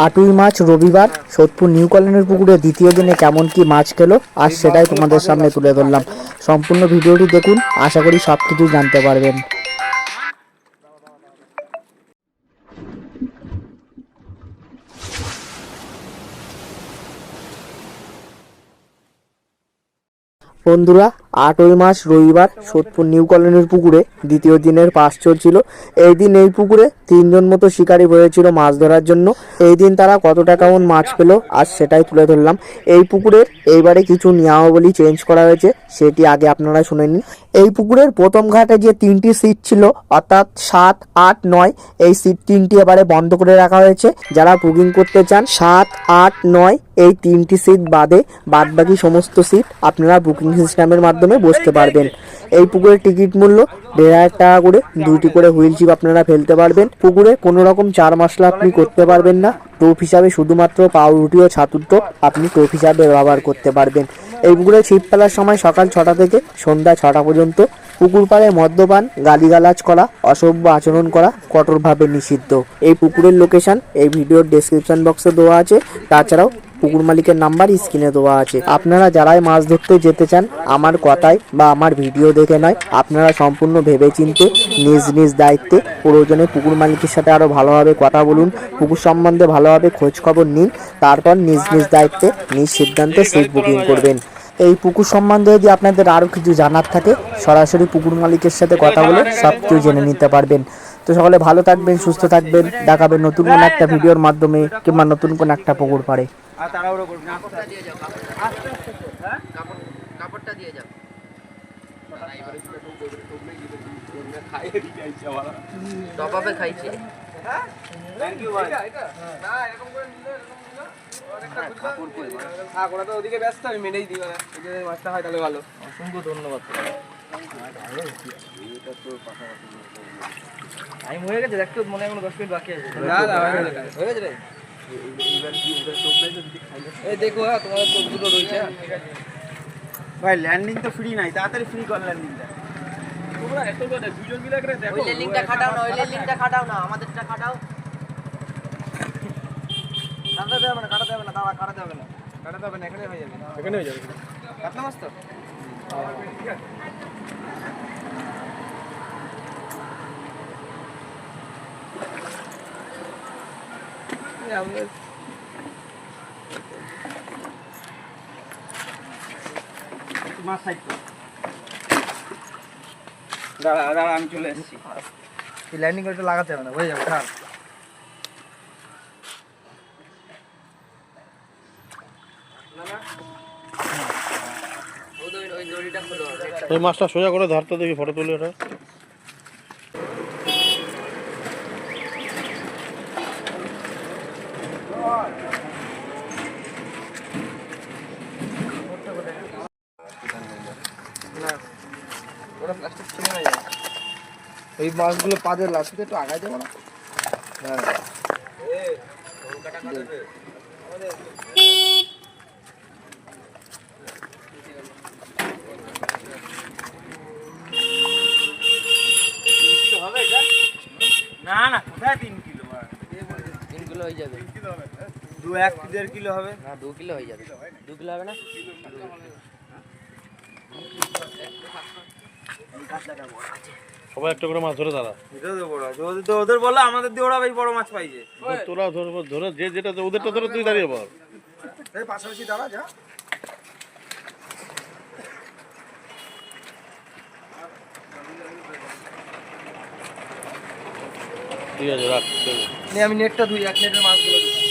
আটুই মাছ রবিবার সোদপুর নিউ কলোনির পুকুরে দ্বিতীয় দিনে কেমন কি মাছ খেলো আর সেটাই তোমাদের সামনে তুলে ধরলাম। সম্পূর্ণ ভিডিওটি দেখুন, আশা করি সব কিছু জানতে পারবেন। বন্ধুরা, 8ই মার্চ রবিবার সোদপুর নিউ কলোনির পুকুরে দ্বিতীয় দিনের পাস চলছিল। এই দিন এই পুকুরে 3জন মতো শিকারী হয়েছিল মাছ ধরার জন্য। এই দিন তারা কতটা কেমন মাছ পেলো আজ সেটাই তুলে ধরলাম। এই পুকুরের এইবারে কিছু নিয়মাবলী চেঞ্জ করা হয়েছে, সেটি আগে আপনারা শুনে নিন। এই পুকুরের প্রথম ঘাটে যে 3টি সিট ছিল, অর্থাৎ 7, 8, 9, এই সিট 3টি এবারে বন্ধ করে রাখা হয়েছে। যারা বুকিং করতে চান 7, 8, 9 এই 3টি সিট বাদে বাদবাকি সমস্ত সিট আপনারা বুকিং সিস্টেমের মাধ্যমে বসতে পারবেন। এই পুকুরের টিকিট মূল্য 1,500 টাকা করে, 2টি করে হুইল চিপ আপনারা ফেলতে পারবেন। পুকুরে কোনো রকম চার মশলা আপনি করতে পারবেন না। টোপ হিসাবে শুধুমাত্র পাউরুটি ও ছাতুর টোপ আপনি টোপ হিসাবে ব্যবহার করতে পারবেন। এই পুকুরে ছিপ ফেলার সময় সকাল 6টা থেকে সন্ধ্যা 6টা পর্যন্ত। পুকুর পাড়ে মদ্যপান, গালিগালাজ করা, অসভ্য আচরণ করা কঠোরভাবে নিষিদ্ধ। এই পুকুরের লোকেশন এই ভিডিওর ডেসক্রিপশন বক্সে দেওয়া আছে। তাছাড়াও পুকুর মালিকের নাম্বার স্ক্রিনে দেওয়া আছে। আপনারা যারাই মাছ ধরতে যেতে চান, আমার কথায় বা আমার ভিডিও দেখে নয়, আপনারা সম্পূর্ণ ভেবেচিন্তে নিজ নিজ দায়িত্বে প্রয়োজনে পুকুর মালিকের সাথে আরও ভালোভাবে কথা বলুন, পুকুর সম্বন্ধে ভালোভাবে খোঁজ খবর নিন, তারপর নিজ নিজ দায়িত্বে নিজ সিদ্ধান্তে সিট বুকিং করবেন। এই পুকুর সম্বন্ধে যদি আপনাদের আরও কিছু জানার থাকে, সরাসরি পুকুর মালিকের সাথে কথা বলে সব কিছু জেনে নিতে পারবেন। তো সকলে ভালো থাকবেন, সুস্থ থাকবেন। দেখাবেন নতুন কোনো একটা ভিডিওর মাধ্যমে কিংবা নতুন কোনো একটা পুকুর পাড়ে। আর তাড়াহুড়ো করবেন, কাপড়টা দিয়ে যাও, আস্তে আস্তে, হ্যাঁ কাপড়টা দিয়ে যাও। টপাপে খাইছে। থ্যাংক ইউ ভাই। না এরকম করে নিলে থাক, ওরা তো ওদিকে ব্যস্ত, আমি মেরেই দিই। যদি মাছটা হয় তাহলে ভালো। অসংখ্য ধন্যবাদ। টাইম হয়ে গেছে, দেখতে মনে হয় 10 মিনিট বাকি আছে। না না হয়ে গেছে রে। এই দেখো, হ্যাঁ তোমাদের তো দুটো রয়েছে ভাই। ল্যান্ডিং তো ফ্রি নাই, তাড়াতাড়ি ফ্রি কর ল্যান্ডিংটা। তোমরা এত করে দুজন মিলে করে দেখো। ওই ল্যান্ডিংটা খাটাও না, ওই ল্যান্ডিংটা খাটাও না, আমাদেরটা খাটাও। কাটাতে হবে না, কাটাতে হবে না, দাঁড়া, কাটাতে হবে না, কাটাতে হবে না, এখানে হয়ে যাবে, এখানে হয়ে যাবে। কাটলা মাছ তো ঠিক আছে। মাছ সাইড দাঁড়া দাঁড়া, আমি চলে এসেছি। ল্যান্ডিং করতে লাগাতে হবে না, হয়ে যাবে। স্যার ওই মাছটা সোজা করে ধরতে দেখি, ফটো তুলে ওটা। এই মাছগুলো পাদের লাস্টে একটু আগায় দেবো না? হ্যাঁ না না, কোথায় 3 কিলো? 3 কিলো হয়ে যাবে। 1.5 কিলো হবে না, 2 কিলো হয়ে যাবে। 2 কিলো হবে না? সবাই একটা করে মাছ ধরে দাঁড়া। ওদের বলো আমাদের দিয়ে ওরা বড় মাছ পাইছে। তোরা ধরবো, ধরে যে যেটা ওদেরটা ধরে তুই দাঁড়িয়ে বল। পাশাপাশি দাঁড়া যা। ঠিক আছে, রাখ। আমি নেটটা ধুই, এক নেটের মাছগুলো ধুই।